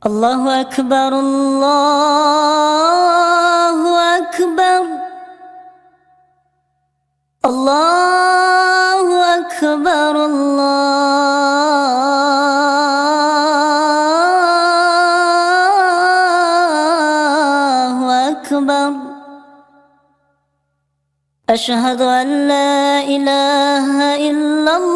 الله أكبر الله أكبر الله أكبر الله أكبر. أشهد أن لا إله إلا الله.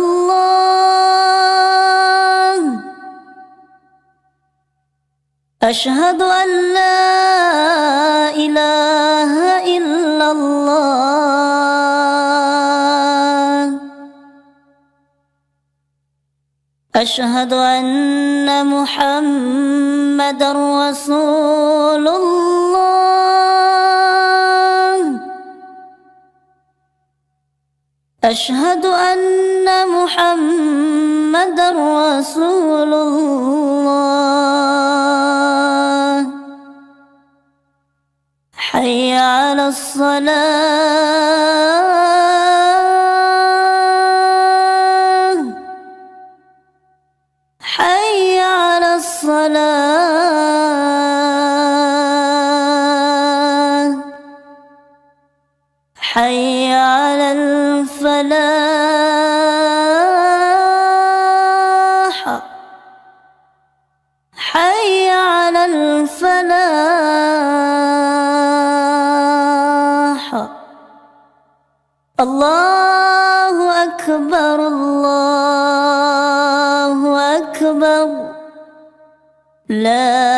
أشهد أن لا إله إلا الله. أشهد أن محمدًا رسول الله. أشهد أن محمدًا رسول الله. حي على الصلاة. حي على الصلاة. حي على الفلاح. حي على الفلاح. الله أكبر الله أكبر. لا